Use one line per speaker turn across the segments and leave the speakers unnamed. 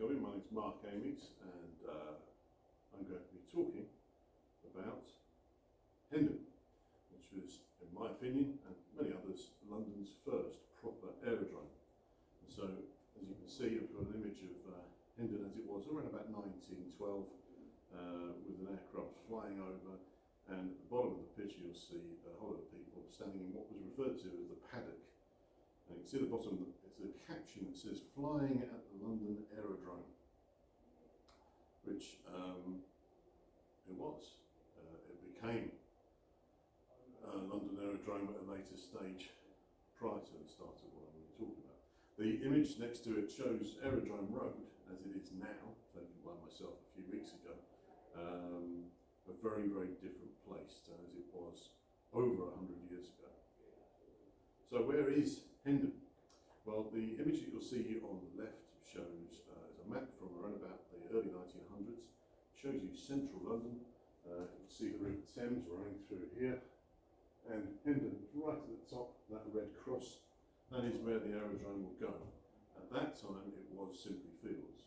coming. My name's Mark Amyx, and I'm going to be talking about Hendon, which was, in my opinion, and many others, London's first proper aerodrome. And so, as you can see, I've got an image of Hendon as it was around about 1912, with an aircraft flying over, and at the bottom of the picture you'll see a whole lot of people standing in what was referred to as the paddock. And you can see at the bottom, it's a caption that says, "Flying at the London Aerodrome," which it was. It became London Aerodrome at a later stage prior to the start of what I'm going to talk about. The image next to it shows Aerodrome Road, as it is now, taken by myself a few weeks ago. A very, very different place to as it was over 100 years ago. So where is Hendon? Well, the image that you'll see on the left shows is a map from around about the early 1900s. It shows you central London. You can see the River Thames running through here, and Hendon is right at the top, that red cross. That is where the aerodrome will go. At that time it was simply fields.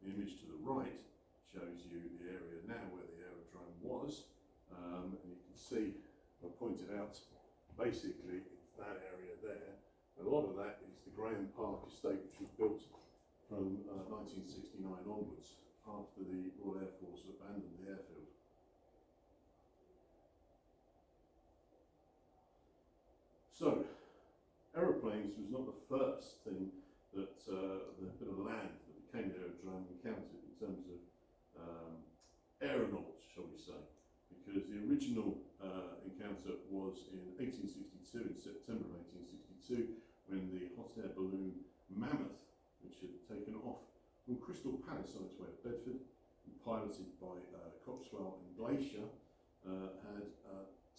The image to the right shows you the area now where the aerodrome was, and you can see, I pointed out, basically it's that area there. A lot of that is the Graham Park estate, which was built from 1969 onwards, after the Royal Air Force abandoned the airfield. So, aeroplanes was not the first thing that the bit of land that became the aerodrome encountered in terms of aeronauts, shall we say, because the original encounter was in 1862, in September of 1862, when the hot air balloon Mammoth, which had taken off from Crystal Palace on its way to Bedford, and piloted by Coxwell and Glacier, had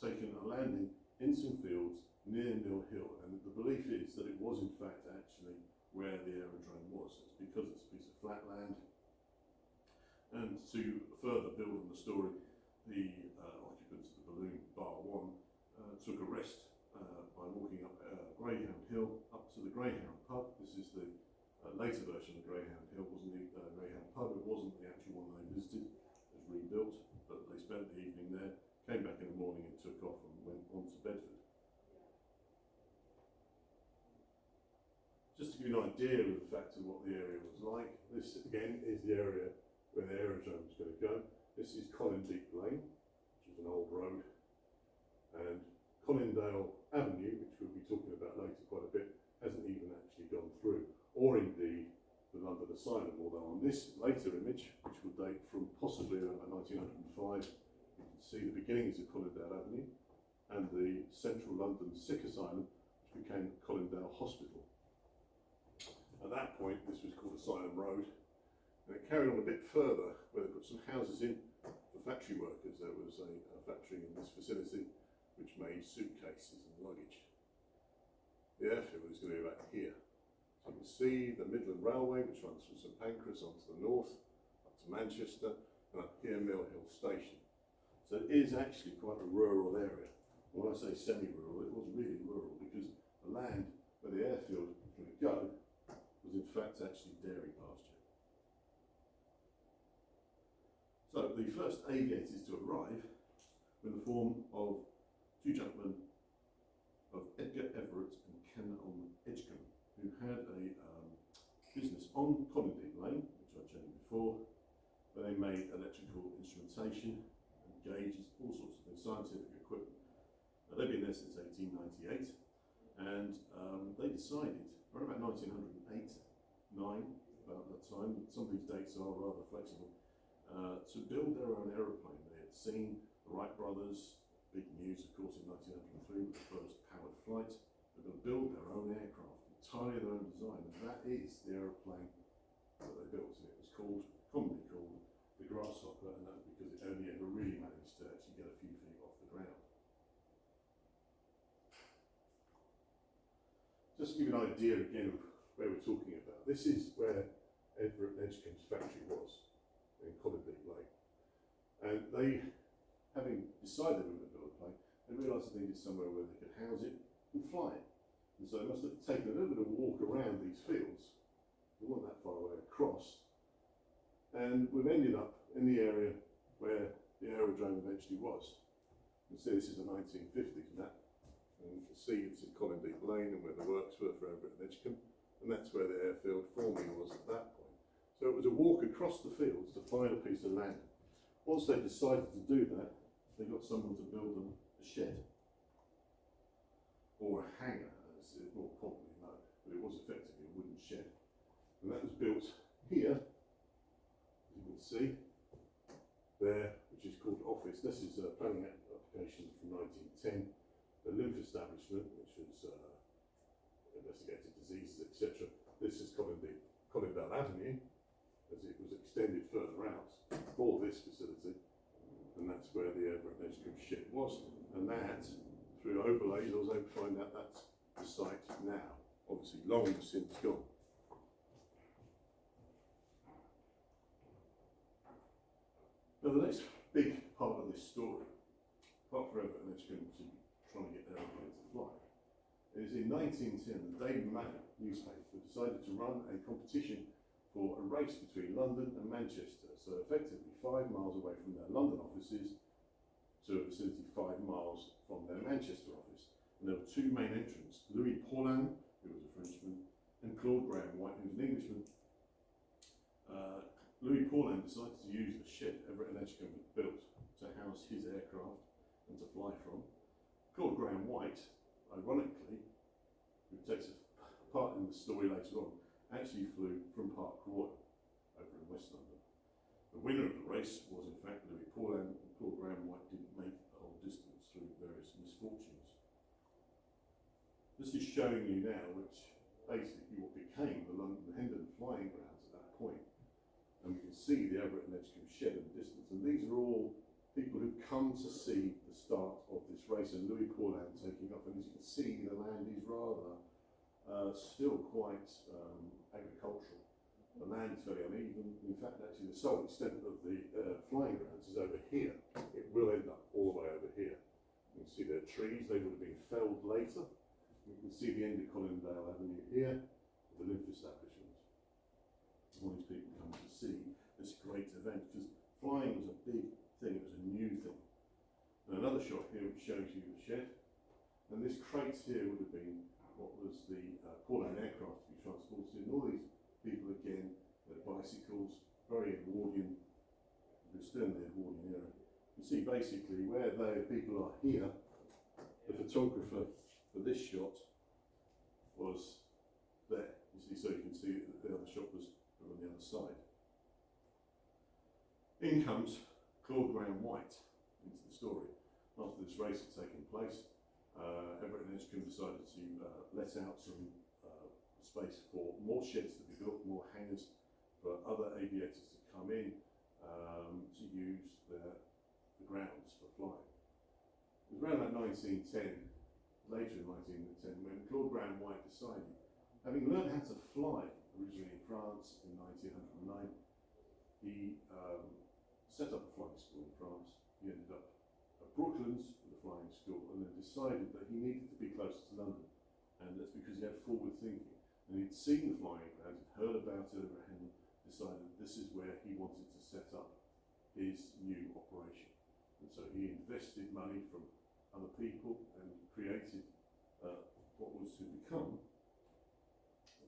taken a landing in some fields near Mill Hill, and the belief is that it was in fact actually where the aerodrome was. It's because it's a piece of flat land. And to further build on the story, the occupants of the balloon, Bar 1, took a rest by walking up Greyhound Hill up to the Greyhound pub. This is the later version of Greyhound Hill. It wasn't the Greyhound pub, it wasn't the actual one they visited. It was rebuilt, but they spent the evening there, came back in the morning and took off and went on to Bedford. Just to give you an idea of the fact of what the area was like, this again is the area where the aerodrome is going to go. This is Colindale Lane, which is an old road, and Colindale Avenue, which we'll be talking about later quite a bit, hasn't even actually gone through, or indeed the London Asylum, although on this later image, which will date from possibly around 1905, you can see the beginnings of Colindale Avenue and the central London Sick Asylum, which became Colindale Hospital. At that point, this was called Asylum Road, and it carried on a bit further, where they put some houses in for factory workers. There was a factory in this vicinity which made suitcases and luggage. The airfield is going to be about here. So you can see the Midland Railway, which runs from St Pancras onto the north, up to Manchester, and up here Mill Hill Station. So it is actually quite a rural area. When I say semi-rural, it was really rural, because the land where the airfield was going to go was in fact actually dairy pasture. So the first aviators to arrive were in the form of two gentlemen of Edgar Everett and Ken Edgecombe, who had a business on Colindale Lane, which I've shown you before, where they made electrical instrumentation and gauges, all sorts of things, scientific equipment. They've been there since 1898, and they decided around about 1908-9, about that time, some of these dates are rather flexible, to build their own aeroplane. They had seen the Wright brothers, big news of course in 1903 with the first powered flight. They're going to build their own aircraft, entirely their own design, and that is the aeroplane that they built. And it was commonly called the Grasshopper, and that's because it only ever really managed to actually get a few feet off the ground. Just to give you an idea again of where we're talking about, this is where Everett and Edgecombe's factory was, in Colindale Lane. And they, having decided they were going to build a plane, they realised they needed somewhere where they could house it and fly it. And so they must have taken a little bit of a walk around these fields. They weren't that far away across, And we've ended up in the area where the aerodrome eventually was. You can see this is the 1950s map, and you can see it's in Colindale Lane and where the works were for Everett and Edgecombe, and that's where the airfield formerly was at that point. So it was a walk across the fields to find a piece of land. Once they decided to do that, they got someone to build them a shed, or a hangar, as it's more commonly known, but it was effectively a wooden shed. And that was built here, as you can see, there, which is called office. This is a planning application from 1910. The lymph establishment, which was investigated diseases, etc. This is Colindale Avenue, as it was extended further out for this facility, and that's where the Everett and Edgecombe shed was. And that, through overlays, I was able to find out that's the site now, obviously long since gone. Now the next big part of this story, apart from Everett and Edgecombe trying to get their airplanes to fly, is in 1910 the Daily Mail newspaper decided to run a competition for a race between London and Manchester, so effectively 5 miles away from their London offices to a facility 5 miles from their Manchester office. And there were 2 main entrants, Louis Paulin, who was a Frenchman, and Claude Graham White, who was an Englishman. Louis Paulin decided to use the shed Everett and Edgecombe had built to house his aircraft and to fly from. Claude Graham White, ironically, who takes a part in the story later on, actually flew from Park Royal over in West London. The winner of the race was in fact Louis Paulin, and Claude Graham White didn't make the whole distance through various misfortunes. This is showing you now which basically what became the London Hendon flying grounds at that point. And we can see the Everett and Edgecombe shed in the distance, and these are all people who've come to see the start of this race, and Louis Paulin taking off. And as you can see, the land is rather still quite agricultural. The land is very uneven. In fact, actually, the sole extent of the flying grounds is over here. It will end up all the way over here. You can see there are trees. They would have been felled later. You can see the end of Colindale Avenue here, the lymph establishment. All these people come to see this great event, because flying was a big thing, it was a new thing. And another shot here which shows you the shed, and this crate here would have been what was the Paulin aircraft to be transported in. All these people again, their bicycles, very Edwardian, we're still in the Edwardian era. You see basically where the people are here, the photographer for this shot was there. You see, so you can see that the other shot was on the other side. In comes Claude Graham White into the story. After this race had taken place, Everett and Edgecombe decided to let out some space for more sheds to be built, more hangars for other aviators to come in to use the grounds for flying. It was around about 1910, later in 1910, when Claude Graham White decided, having learned how to fly originally in France in 1909, he set up a flying school in France. He ended up at Brooklands with a flying school, and then decided that he needed to be closer to London, and that's because he had forward thinking. And he'd seen the flying grounds, he'd heard about it over Hendon, decided this is where he wanted to set up his new operation. And so he invested money from other people and created what was to become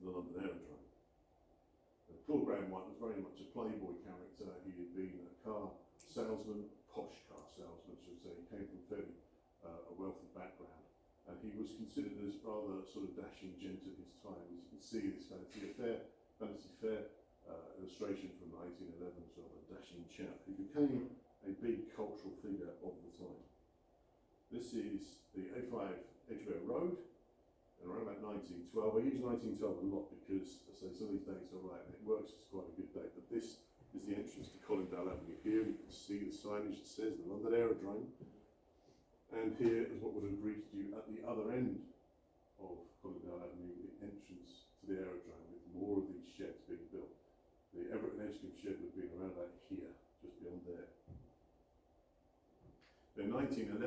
the London Aerodrome. Claude Graham White was very much a playboy character. He had been a car salesman, posh car salesman, should I say. He came from fairly a wealthy background, and he was considered as rather sort of dashing gent of his time. As you can see, this Vanity Fair illustration from 1911, sort of a dashing chap who became a big cultural figure of the time. This is the A5 Edgware Road, and around about 1912. I use 1912 a lot because, I say, some of these dates are right, and it works as quite a good date, but this is the entrance to Colindale Avenue here. You can see the signage that says the London Aerodrome, and here is what would have greeted you at the other end of Colindale Avenue, the entrance to the aerodrome, with more of these sheds being built. The Everett and Edgecombe shed would have been around about here, just beyond there. In 1911,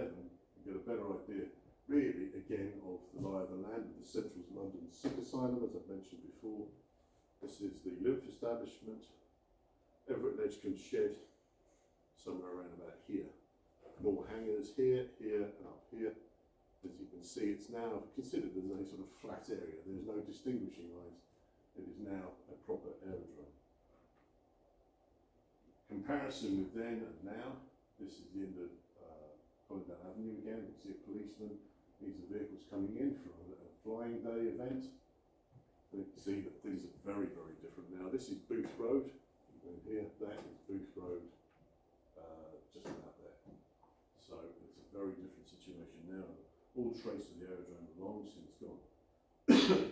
you get a better idea, really, again, of the lie of the land of the Central London Sick Asylum, as I've mentioned before. This is the lymph establishment. Everett Ledgecombe shed, somewhere around about here. More hangars here, here and up here. As you can see, it's now considered as a sort of flat area. There's no distinguishing lines. It is now a proper aerodrome. Comparison with then and now. This is the end of Colindale Avenue again. You can see a policeman. These are vehicles coming in from a flying day event. You can see that things are very, very different now. This is Booth Road. And here, that is Booth Road, just about there. So it's a very different situation now. All trace of the aerodrome have long since gone.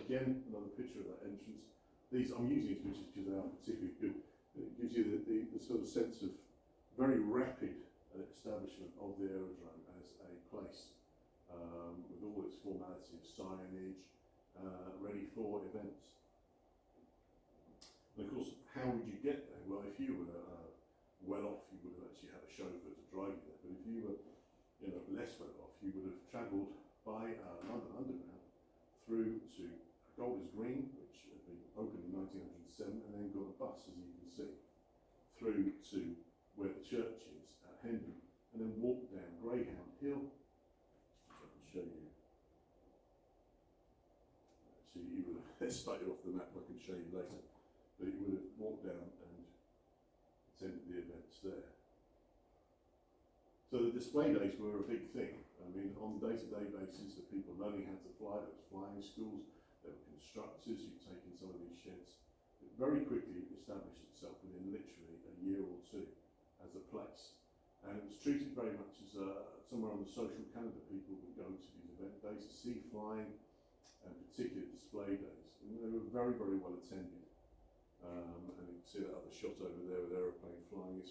Again, another picture of that entrance. I'm using these pictures because they are particularly good. It gives you the sort of sense of very rapid establishment of the aerodrome as a place, with all its formality of signage, ready for events. And of course, how would you get there? Well, if you were well off, you would have actually had a chauffeur to drive you there. But if you were, less well off, you would have travelled by London Underground through to Golders Green, which had been opened in 1907, and then got a bus, as you can see, through to where the church is at Hendon, and then walked down Greyhound Hill, which I can show you. Actually, you would have, let's start you off the map, I can show you later. But you would have walked down and attended the events there. So the display days were a big thing. I mean, on a day-to-day basis, the people learning how to fly, there was flying schools, there were constructors who'd taken some of these sheds. It very quickly established itself within literally a year or two as a place. And it was treated very much as somewhere on the social calendar. People would go to these event days to see flying, and particularly display days. And they were very, very well attended. And you can see that other shot over there with aeroplane flying.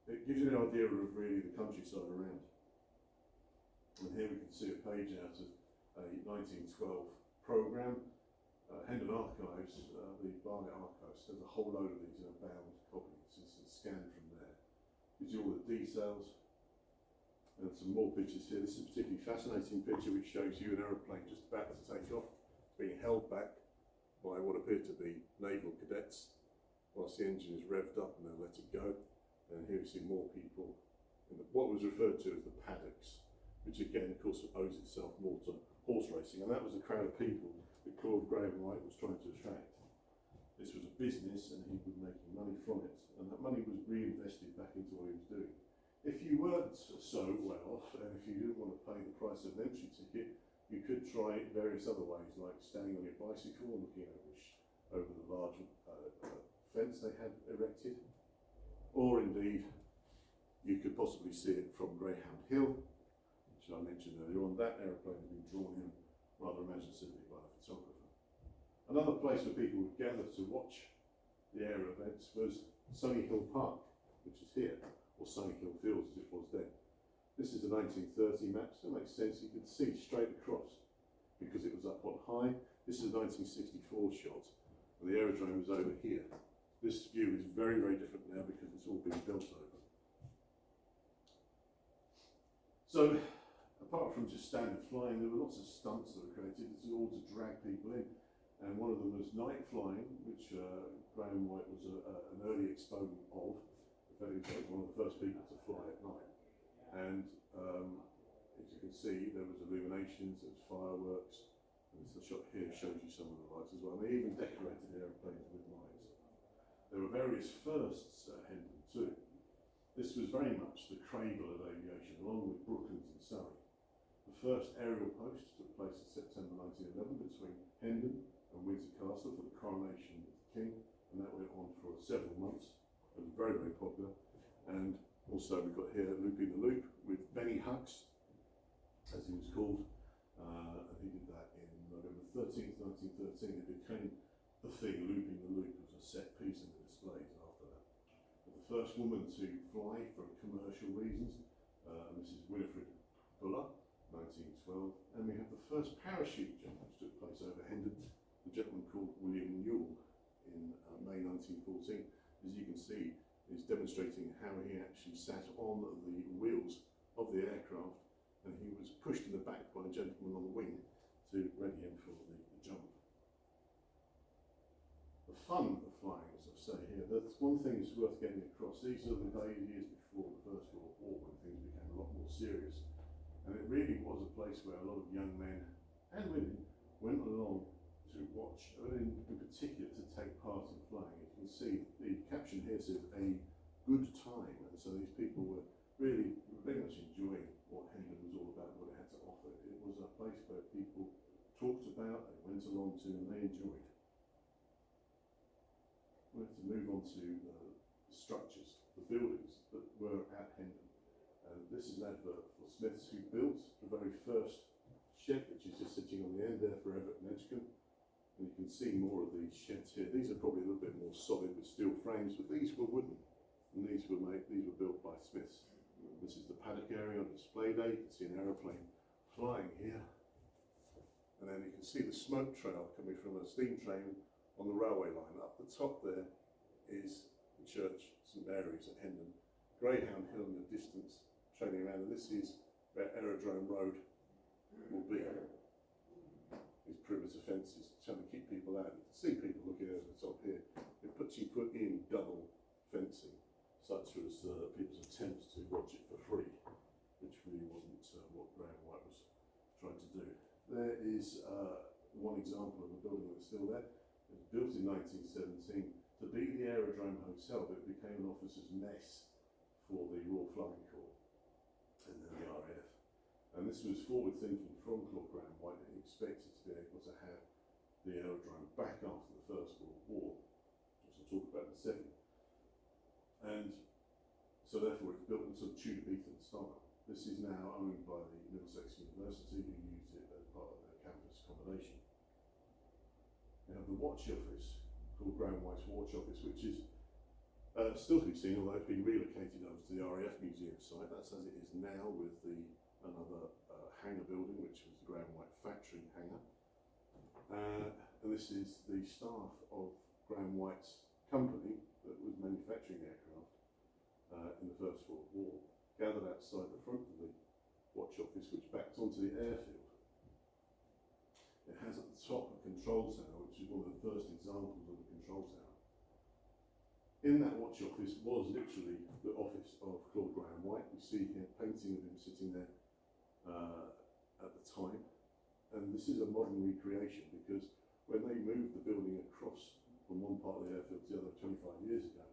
It gives you an idea of really the countryside around. And here we can see a page out of a 1912 programme. Hendon Archives, the Barnet Archives, has a whole load of these in a bound copy. It's a scan from there. Gives you all the details. And some more pictures here. This is a particularly fascinating picture which shows you an aeroplane just about to take off, being held back by what appear to be naval cadets, whilst the engine is revved up and they'll let it go. And here we see more people in what was referred to as the paddocks, which again, of course, owes itself more to horse racing. And that was the crowd of people that Claude Graham Wright was trying to attract. This was a business and he was making money from it. And that money was reinvested back into what he was doing. If you weren't so well off, and if you didn't want to pay the price of an entry ticket, you could try various other ways, like standing on your bicycle and looking over the large fence they had erected. Or indeed, you could possibly see it from Greyhound Hill, which I mentioned earlier on. That aeroplane had been drawn in rather imaginatively by the photographer. Another place where people would gather to watch the aero events was Sunny Hill Park, which is here, or Sunny Hill Fields as it was then. This is a 1930 map, so it makes sense. You could see straight across because it was up on high. This is a 1964 shot, and the aerodrome was over here. This view is very, very different now because it's all been built over. So, apart from just standard flying, there were lots of stunts that were created. It's all to drag people in. And one of them was night flying, which Graham White was an early exponent of. In fact, he was one of the first people to fly at night. And as you can see, there was illuminations, there was fireworks. And the shot here shows you some of the lights as well. And they even decorated airplanes with lights. There were various firsts at Hendon too. This was very much the cradle of aviation, along with Brooklands and Surrey. The first aerial post took place in September 1911 between Hendon and Windsor Castle for the coronation of the King, and that went on for several months. It was very, very popular. And also we've got here Looping the Loop with Benny Hucks, as he was called. And he did that in November 13th, 1913. It became the thing, Looping the Loop was a set piece in the displays after that. But the first woman to fly for commercial reasons, Mrs. Winifred Buller, 1912. And we have the first parachute jump which took place over Hendon, a gentleman called William Newell in May 1914. As you can see, is demonstrating how he actually sat on the wheels of the aircraft, and he was pushed in the back by a gentleman on the wing to ready him for the jump. The fun of flying, as I've say here, that's one thing that's worth getting across. These are the years before the First World War, when things became a lot more serious. And it really was a place where a lot of young men and women went along to watch, and in particular to take part in flying. You can see the caption here says a good time, and so these people were really very much enjoying what Hendon was all about, what it had to offer. It was a place where people talked about, they went along to, and they enjoyed. We have to move on to the structures, the buildings that were at Hendon. And this is an advert for Smiths, who built the very first shed, which is just sitting on the end there for Everett and Edgecombe. And you can see more of these sheds here. These are probably a little bit more solid with steel frames, but these were wooden. And these were built by Smiths. This is the paddock area on display day. You can see an aeroplane flying here. And then you can see the smoke trail coming from a steam train on the railway line. Up the top there is the church, St Mary's at Hendon. Greyhound Hill in the distance, trailing around, and this is where Aerodrome Road will be. These perimeter fences trying to keep people out. You can see people looking over the top here. You put in double fencing, such as people's attempts to watch it for free, which really wasn't what Graham White was trying to do. There is one example of a building that's still there. It was built in 1917 to be the Aerodrome Hotel, but it became an officers' mess for the Royal Flying Corps and then the RAF. And this was forward thinking from Claude Graham White, that he expected to be able to have the aerodrome back after the First World War, which I'll talk about in a second. And so therefore it's built in sort of Tudor-Beaton style. This is now owned by the Middlesex University, who use it as part of their campus accommodation. We have the watch office, called Graham White's Watch Office, which is still to be seen, although it's been relocated over to the RAF Museum site. That's as it is now, with another hangar building, which was the Graham White factory hangar. And this is the staff of Graham White's company that was manufacturing aircraft in the First World War, gathered outside the front of the watch office, which backed onto the airfield. It has at the top a control tower, which is one of the first examples of a control tower. In that watch office was literally the office of Claude Graham White. We see here a painting of him sitting there at the time. And this is a modern recreation, because when they moved the building across from one part of the airfield to the other 25 years ago,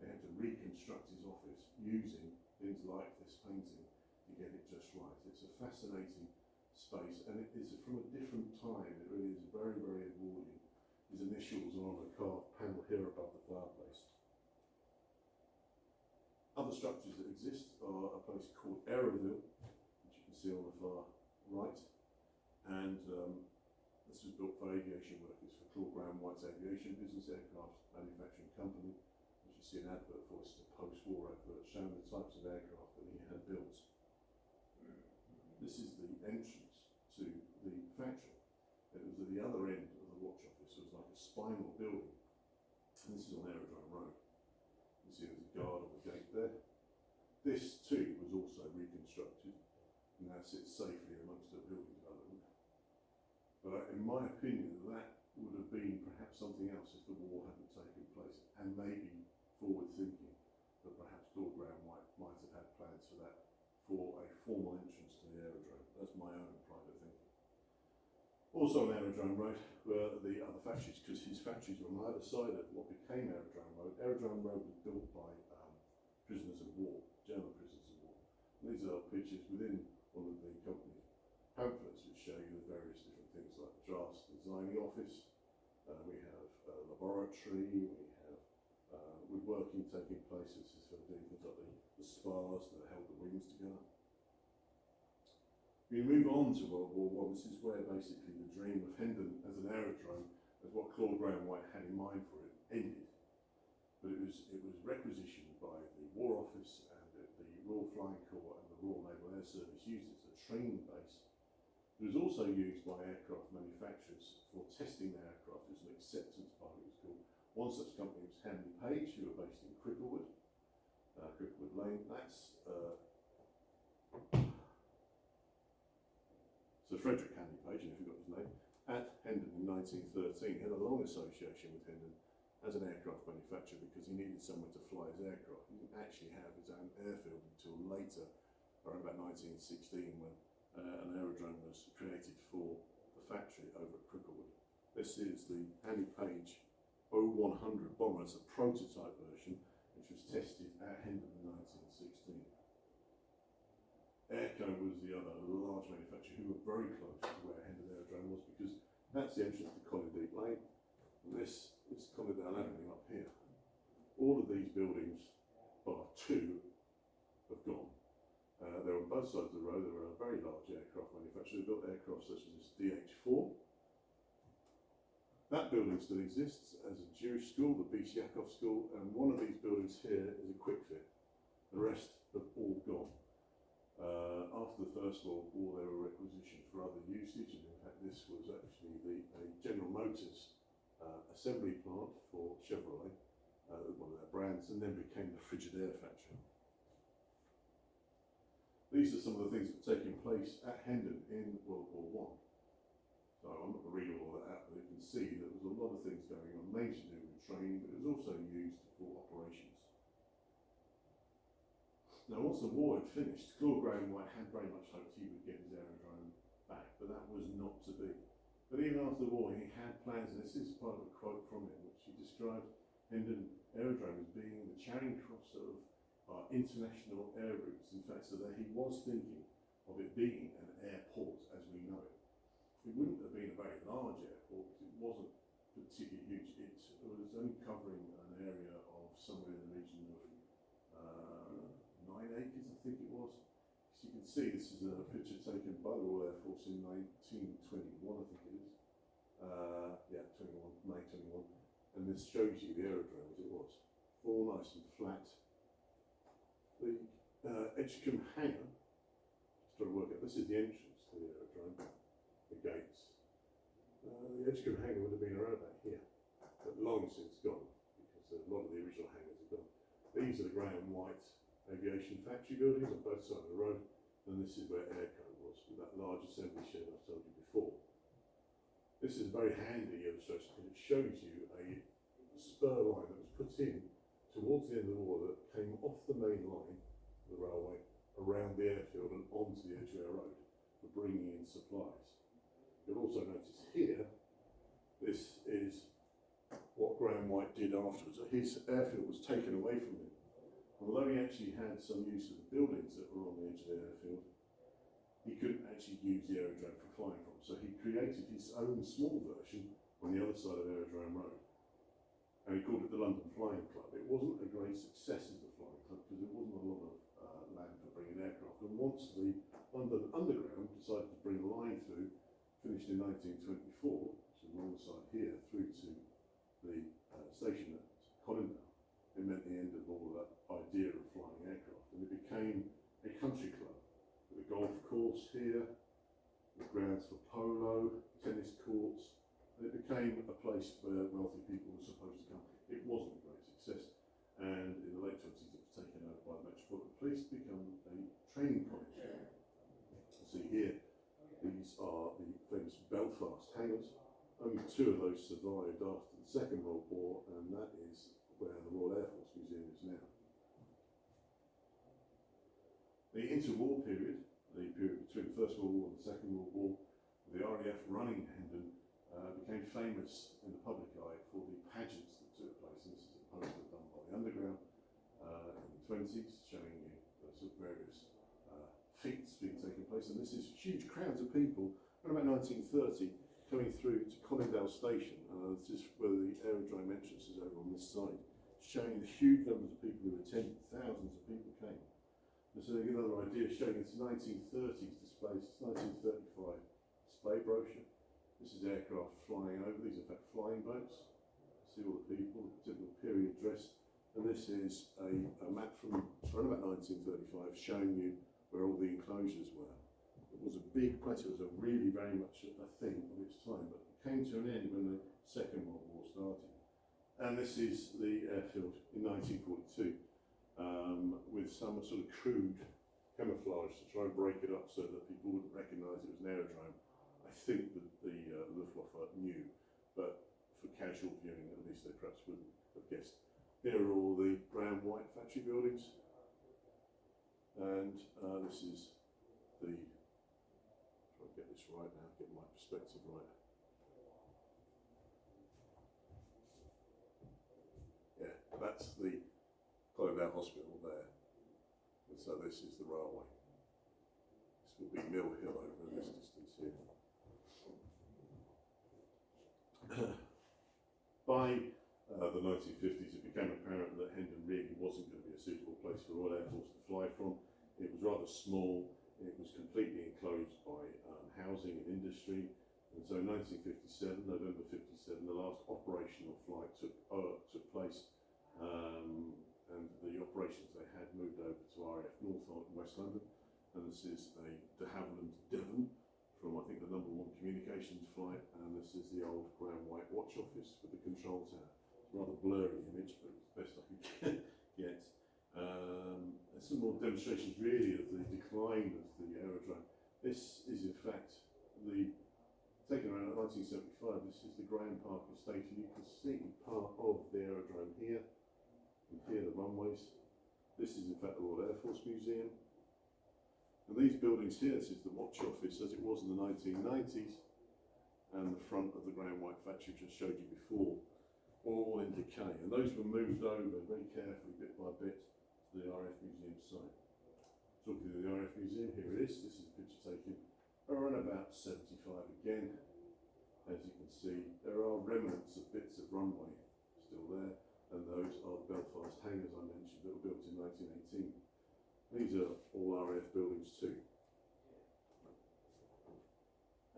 they had to reconstruct his office using things like this painting to get it just right. It's a fascinating space, and it is from a different time. It really is very, very Edwardian. His initials are on a carved panel here above the fireplace. Other structures that exist are a place called Aeroville, which you can see on the far right, and this was built for aviation workers, for Claude Graham White's aviation business, aircraft manufacturing company. As you see an advert for, it's a post-war advert showing the types of aircraft that he had built. This is the entrance to the factory. It was at the other end of the watch office. It was like a spinal building. And this is on Aerodrome Road. You see there's a guard on the gate there. This too was also reconstructed and now sits safely amongst the building development. But in my opinion, that would have been perhaps something else if the war hadn't taken place, and maybe forward thinking that perhaps Claude Graham White might have had plans for that, for a formal entrance to the aerodrome. That's my own private thinking. Also on Aerodrome Road were the other factories, because his factories were on either side of what became Aerodrome Road. Aerodrome Road was built by prisoners of war, German prisoners of war. And these are pictures within one of the company's pamphlets, which show you the various different things like drafts designing office. We have a laboratory, we have woodworking taking place. This is for doing things like the spars that held the wings together. We move on to World War I. This is where basically the dream of Hendon as an aerodrome, as what Claude Graham White had in mind for it, ended. But it was requisitioned by the War Office, and the Royal Flying Corps and the Royal Naval Air Service used it as a training base. It was also used by aircraft manufacturers for testing their aircraft as an acceptance part, it was called. One such company was Hendon Page, who were based in Cricklewood Lane. That's so Frederick Hendon Page, and I forgot his name, at Hendon in 1913. He had a long association with Hendon, as an aircraft manufacturer because he needed somewhere to fly his aircraft. He didn't actually have his own airfield until later, around about 1916, when an aerodrome was created for the factory over at Cricklewood. This is the Annie Page 0100 bomber. It's a prototype version which was tested at Hendon in 1916. Airco was the other large manufacturer who were very close to where Hendon Aerodrome was, because that's the entrance to Colin Deep Lane, and this is Colindale Avenue up here. All of these buildings, bar two, have gone. They're on both sides of the road. They were a very large aircraft manufacturer. They built aircraft such as this DH4. That building still exists as a Jewish school, the Beis Yaakov School, and one of these buildings here is a quick fit. The rest have all gone. After the First World War, they were requisitioned for other usage, and in fact this was actually a General Motors assembly plant for Chevrolet, one of their brands, and then became the Frigidaire factory. These are some of the things that were taking place at Hendon in World War I. So I'm not going to read all of that out, but you can see there was a lot of things going on, mainly to do with training, but it was also used for operations. Now, once the war had finished, Claude Grahame-White had very much hoped he would get his aerodrome back, but that was not to be. But even after the war, he had plans, and this is part of a quote from him, which he described Hendon Aerodrome as being the Charing Cross of our international air routes. In fact, so that he was thinking of it being an airport as we know it. It wouldn't have been a very large airport, because it wasn't particularly huge. It was only covering an area of somewhere in the region of 9 acres, I think it was. As you can see, this is a picture taken by the Royal Air Force in 1921, I think it is. Yeah, 21, May 21. And this shows you the aerodrome as it was. All nice and flat. The Edgecombe hangar, just trying to work out, this is the entrance to the aerodrome, the gates. The Edgecombe hangar would have been around about here, but long since gone, because a lot of the original hangars are gone. These are the Grahame-White aviation factory buildings on both sides of the road, and this is where Airco was, with that large assembly shed I told you before. This is a very handy illustration because it shows you a spur line that was put in towards the end of the war that came off the main line, the railway, around the airfield and onto the Edgware Road for bringing in supplies. You'll also notice here, this is what Grahame-White did afterwards. His airfield was taken away from him. Although he actually had some use of the buildings that were on the edge of the airfield, he couldn't actually use the aerodrome for flying from. So he created his own small version on the other side of Aerodrome Road. And he called it the London Flying Club. It wasn't a great success as a flying club because there wasn't a lot of land for bringing aircraft. And once the London Underground decided to bring a line through, finished in 1924, which is alongside here, through to the station at Colindale, it meant the end of all that idea of flying aircraft. And it became a country club with a golf course here, with grounds for polo, tennis courts, and it became a place where wealthy people were supposed to come. It wasn't a great success, and in the late 20s it was taken over by the Metropolitan Police to become a training college. You see here, these are the famous Belfast hangars. Only two of those survived after the Second World War, and that is where the Royal Air Force Museum is now. The interwar period, the period between the First World War and the Second World War, the RAF running Hendon became famous in the public eye for the pageants that took place. And this is a poster done by the Underground in the 20s, showing you the sort of various feats being taken place. And this is huge crowds of people, around about 1930, coming through to Colindale Station. This is where the aerodrome entrance is over on this side, showing the huge numbers of people who attended. Thousands of people came. And so you get another idea showing it's 1930s display, it's 1935 display brochure. This is aircraft flying over. These are in fact flying boats. See all the people, typical period dress. And this is a map from around about 1935 showing you where all the enclosures were. It was a big place. It was a really very much a thing of its time, but it came to an end when the Second World War started. And this is the airfield in 1942 with some sort of crude camouflage to try and break it up so that people wouldn't recognise it was an aerodrome. I think that the Luftwaffe knew, but for casual viewing at least they perhaps wouldn't. guessed. Here are all the brown white factory buildings, and this is the, try to get this right now, get my perspective right. Yeah, that's the Colindale Hospital there, and so this is the railway. This will be Mill Hill over in this distance here. By the 1950s, it became apparent that Hendon really wasn't going to be a suitable place for Royal Air Force to fly from. It was rather small, it was completely enclosed by housing and industry, and so in 1957, November 57, the last operational flight took place, and the operations they had moved over to RAF North in West London, and this is a de Havilland to Devon from, I think, the #1 communications flight, and this is the old brown white watch office with the control tower. It's a rather blurry image, but it's the best I could get. There's some more demonstrations really of the decline of the aerodrome. This is in fact taken around 1975. This is the Graham Park estate, and you can see part of the aerodrome here, and here the runways. This is in fact the Royal Air Force Museum. And these buildings here, this is the watch office as it was in the 1990s, and the front of the Graham White factory, which I showed you before, all in decay. And those were moved over very carefully, bit by bit, to the RAF Museum site. Talking to the RAF Museum, here it is. This is a picture taken around about 75 again. As you can see, there are remnants of bits of runway still there, and those are the Belfast hangars I mentioned that were built in 1918. These are all RAF buildings too.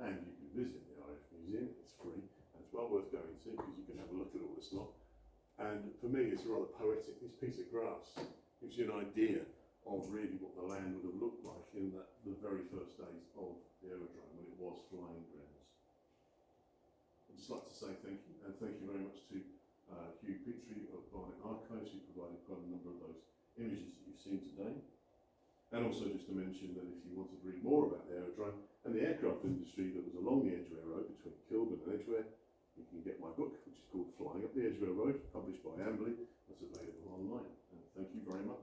And you can visit the RAF Museum, it's free, and it's well worth going to because you can have a look at all this lot. And for me, it's rather poetic. This piece of grass gives you an idea of really what the land would have looked like in the very first days of the aerodrome when it was flying grounds. I'd just like to say thank you, and thank you very much to Hugh Petrie of Barnet Archives, who provided quite a number of those images that you've seen today. And also just to mention that if you want to read more about the aerodrome and the aircraft industry that was along the Edgware Road between Kilburn and Edgware, you can get my book, which is called Flying Up the Edgware Road, published by Amberley. That's available online. And thank you very much.